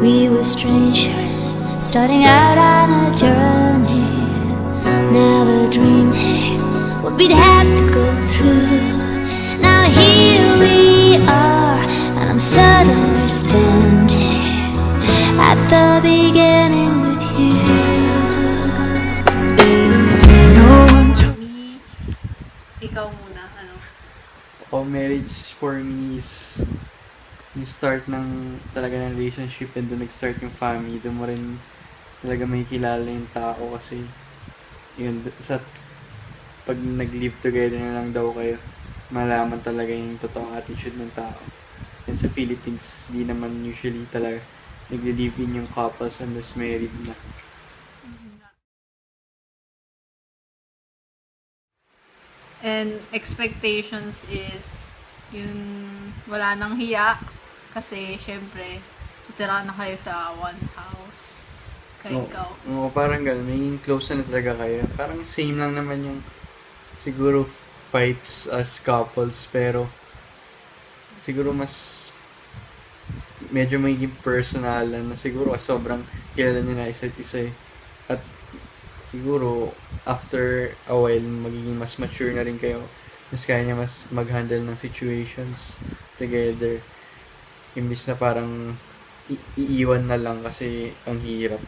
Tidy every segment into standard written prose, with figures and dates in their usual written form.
We were strangers, starting out on a journey, never dreaming what we'd have to go through. Now here we are, and I'm suddenly standing at the beginning with you. No one told Me, ikaw muna, ano? Marriage for me is yung start ng talaga ng relationship, and doon nag-start yung family. Doon mo rin talaga may kilala yung tao kasi yun, sa pag nag-live together na lang daw kayo, malaman talaga yung totoong attitude ng tao. And sa Philippines, di naman usually talaga nag-live in yung couples unless married na. And expectations is yung wala nang hiya kasi syempre titira na kayo sa one house. Kaya ikaw. Oo, parang gano'n. May close na talaga kayo. Parang same lang naman yung siguro fights as couples, pero siguro mas medyo magiging personalan na siguro sobrang kilala niyo na isa't isa eh. At siguro after a while magiging mas mature na rin kayo, mas kaya niya mas mag-handle ng situations together, imbis na parang iiwan na lang kasi ang hirap.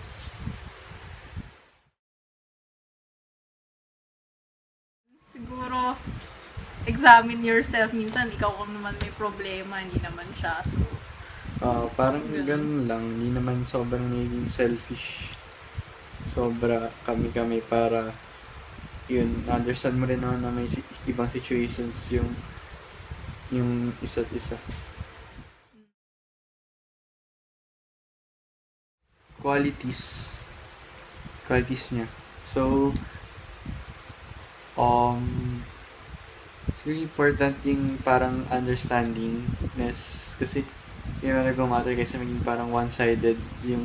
Siguro examine yourself. Minsan ikaw kung naman may problema, hindi naman siya. So, Parang Ganun. ganun lang, hindi naman sobrang naging selfish. Sobra kami para yun, understand mo rin naman na may ibang situations yung isa't isa. Qualities. Qualities niya. So, it's really important yung parang understandingness kasi yung mga nag-matter kasi maging parang one-sided yung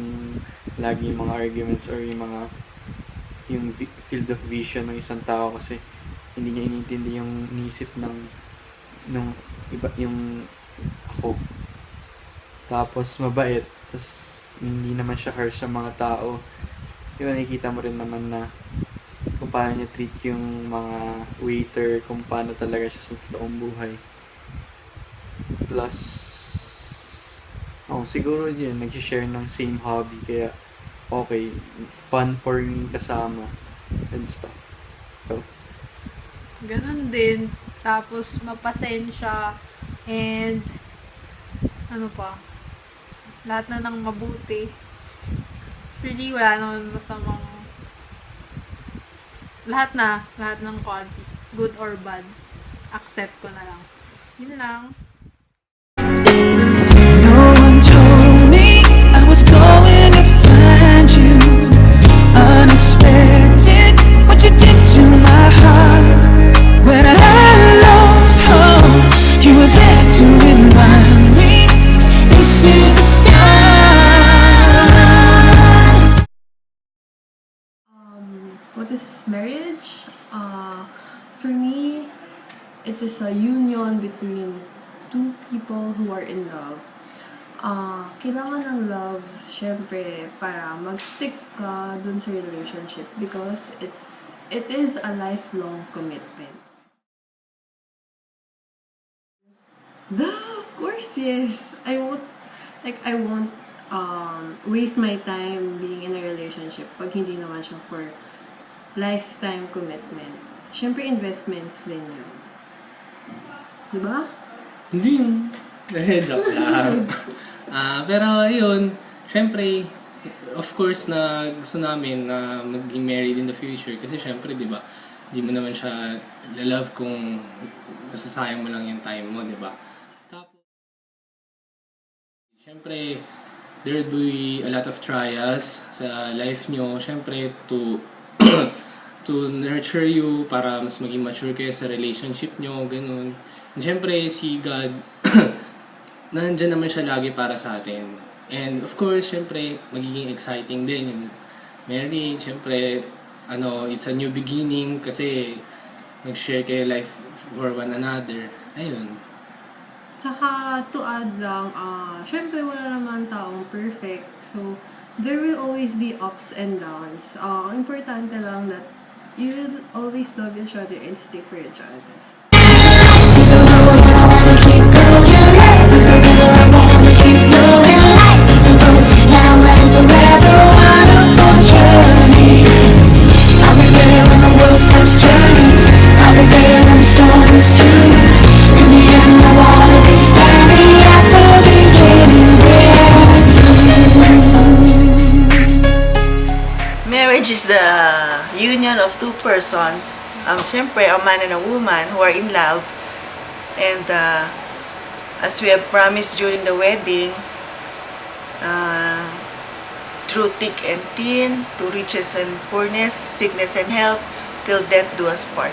lagi yung mga arguments or yung field of vision ng isang tao kasi hindi niya inintindi yung inisip nung iba yung ako. Tapos mabait, tapos hindi naman siya harsh sa mga tao. Yun, nakikita mo rin naman na kung paano niya treat yung mga waiter, kung paano talaga siya sa totoong buhay. Plus, siguro yun, nag-share ng same hobby, kaya okay, fun for me kasama and stuff. So, ganun din. Tapos mapasensya and ano pa, lahat na ng mabuti. Actually, wala naman masamang lahat ng qualities, good or bad, accept ko na lang. Yun lang. No one told me I was going to find you. Unexpected, what you did to my heart. When I lost hope, you were there to remind me this is the start. What is marriage? For me, it is a union between two people who are in love. Kailangan ng love, syempre, para mag-stick ka dun sa relationship because it is a lifelong commitment. Of course, yes. I won't waste my time being in a relationship pag hindi naman siya for lifetime commitment. Syempre, investments din yun. Diba? Hindi yun. Joke lang. Pero yun, syempre, of course na gusto namin na maging married in the future kasi syempre, di ba, di mo naman siya love kung masasayang mo lang yung time mo, di ba? Tapos, syempre, there will be a lot of trials sa life nyo, syempre, to to nurture you para mas maging mature kayo sa relationship nyo, ganun. And syempre, si God, nandyan naman siya lagi para sa atin. And of course, syempre, magiging exciting din yung marriage. Syempre, it's a new beginning kasi nag-share kayo life for one another. Ayun. Tsaka to add lang, syempre wala naman taong perfect. So, there will always be ups and downs. Ang importante lang that you will always love each other and stick for each other. Now and forever, wonderful journey. I'll be there when the world stops turning. I'll be there when the storm is through. In the end, I wanna be standing at the beginning with you. Marriage is the union of two persons. Siyempre, a man and a woman who are in love. And as we have promised during the wedding, through thick and thin, to riches and poorness, sickness and health, till death do us part.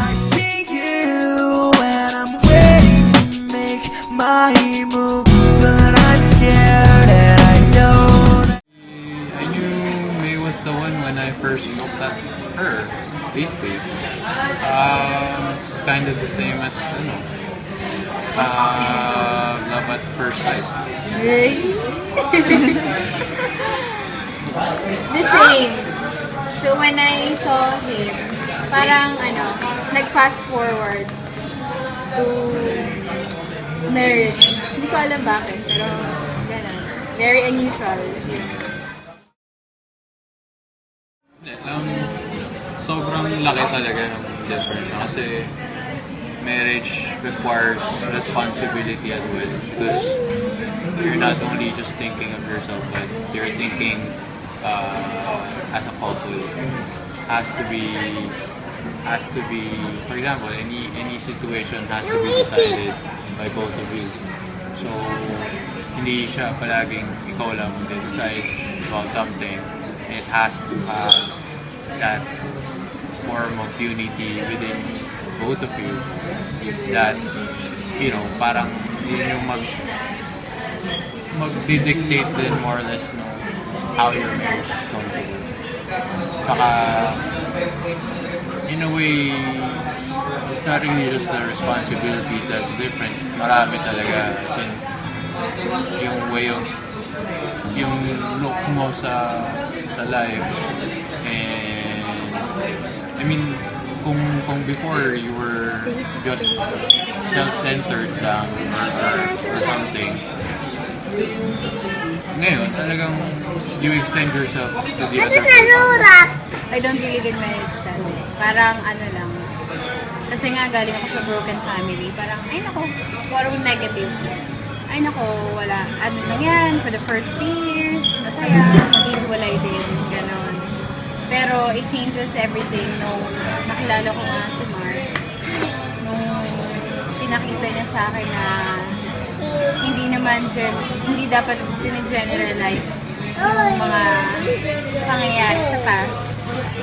I see you when I'm waiting to make my move, but I'm scared and I know. I knew May was the one when I first looked at her, basically. It's kind of the same as, love at first sight. The same. So when I saw him, parang nag-fast forward to marriage. Hindi ko alam bakit, pero gano'n. Very unusual. Yeah. Sobrang laki talaga ng difference kasi marriage requires responsibility as well because you're not only just thinking of yourself but you're thinking as a couple. Has to be for example any situation has to be decided by both of you. So hindi siya palaging ikaw lang mag-decide about something. It has to have that form of unity within both of you that parang yun yung mag-dictate din more or less how your marriage is going to work. Saka in a way it's not really just the responsibilities that's different. Marami talaga as in yung way of yung look mo sa life. And I mean kung before you were just self-centered lang or something, ngayon talagang you extend yourself to the other person. I don't believe in marriage dati. Parang lang. Kasi nga galing ako sa broken family. Parang, ay nako, parang negative. Ay nako, wala. Ano lang yan, for the first 3 years, masaya, maghihiwalay din, ganon. Pero it changes everything nung nakilala ko nga si Mark. Nung pinakita niya sa akin na hindi dapat generalize yung mga pangyayari sa past.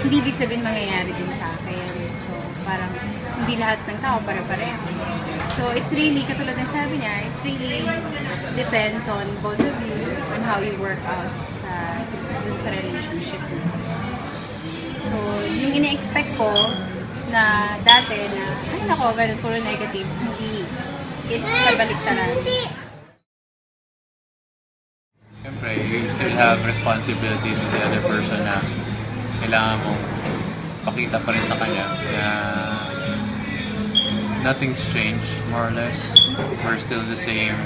Hindi ibig sabihin mangyayari din sa akin. So, parang hindi lahat ng tao pare-pareho. So, it's really, katulad ng sabi niya, it's really depends on both of you on how you work out dun sa relationship niyo. So, yung ine-expect ko na dati na, ay nako, ganun, puro negative, hindi. It's kabaliktaran. Siyempre, you still have responsibility to the other person na kailangan mong pakita pa rin sa kanya na nothing's changed, more or less. We're still the same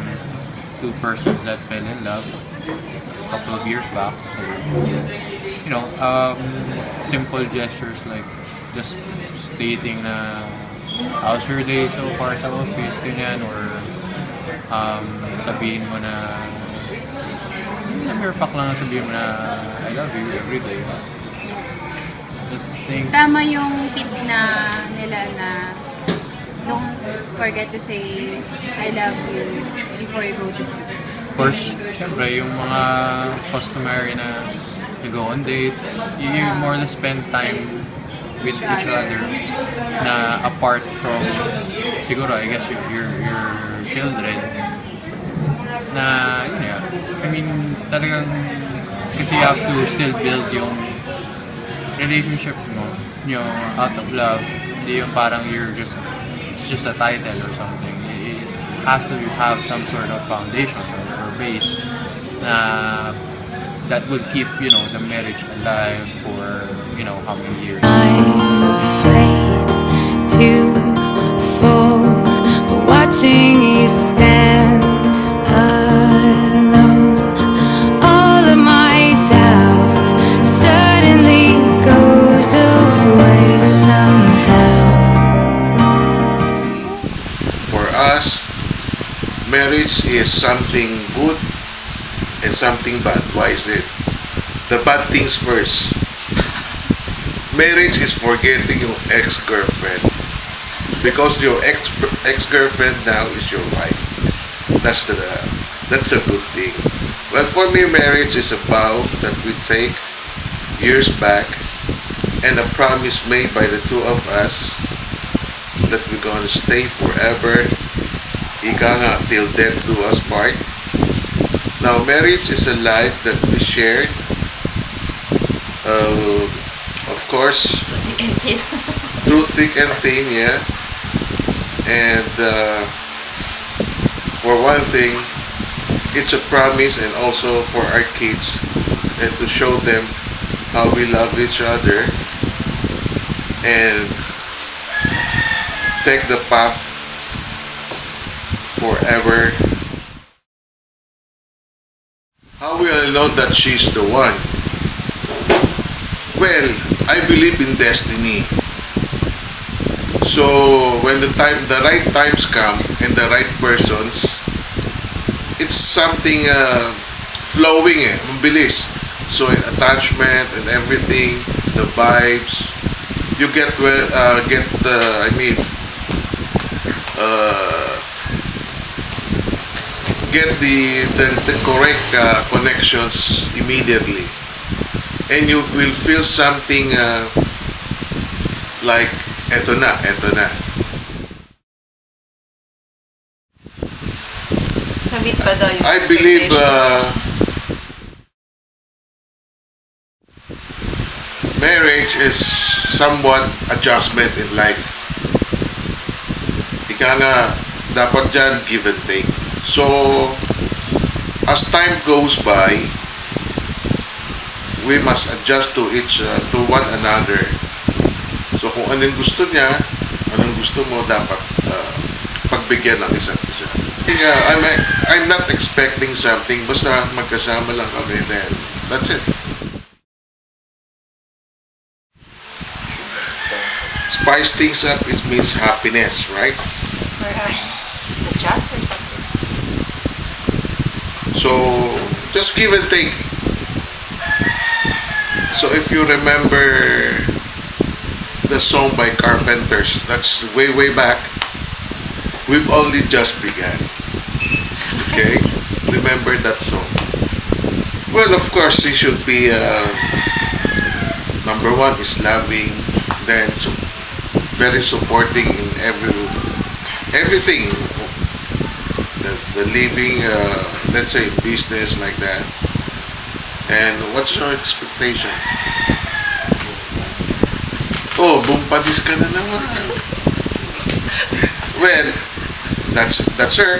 two persons that fell in love a couple of years back. So, simple gestures like just stating na how's your day so far sa office, ganyan, or sabihin mo na mere fact lang sabihin mo na I love you every day. That's things. Tama yung tip na nila na don't forget to say I love you before you go to sleep. Of course, syempre yung mga customary na you go on dates, you more or less spend time with each other na apart from siguro I guess your children na I mean talagang kasi you have to still build yung relationship mo out of love, hindi yung parang you're just it's just a title or something. It has to have some sort of foundation or base that will keep, you know, the marriage alive for, you know, how many years. I'm afraid to fall, but watching you stand alone, all of my doubt suddenly goes away somehow. For us, marriage is something good and something bad. Why is it? The bad things first. Marriage is forgetting your ex-girlfriend, because your ex-girlfriend now is your wife. That's the good thing. Well, for me, marriage is a vow that we take years back, and a promise made by the two of us that we're gonna stay forever. Ika nga, till death do us part. Now, marriage is a life that we shared. Of course, through thick and thin, yeah. And for one thing, it's a promise, and also for our kids, and to show them how we love each other and take the path forever. How will I know that she's the one? Well, I believe in destiny. So when the right times come and the right persons, it's something flowing, mabilis. So in attachment and everything, the vibes, you get get the correct connections immediately, and you will feel something like eto na. I believe marriage is somewhat adjustment in life. Ika nga, dapat dyan give and take. So, as time goes by, we must adjust to one another. So, kung anong gusto niya, anong gusto mo, dapat pagbigyan ng isa't isa. I'm not expecting something, basta magkasama lang kami, then that's it. Spice things up, it means happiness, right? Or adjust or something. So, just give and take. So, if you remember the song by Carpenters, that's way back, we've only just begun. Okay? Remember that song. Well, of course, it should be number one is loving, then very supporting in everything. The living, let's say, business like that. And what's your expectation? Oh, bumpadis ka na naman. Well, that's her.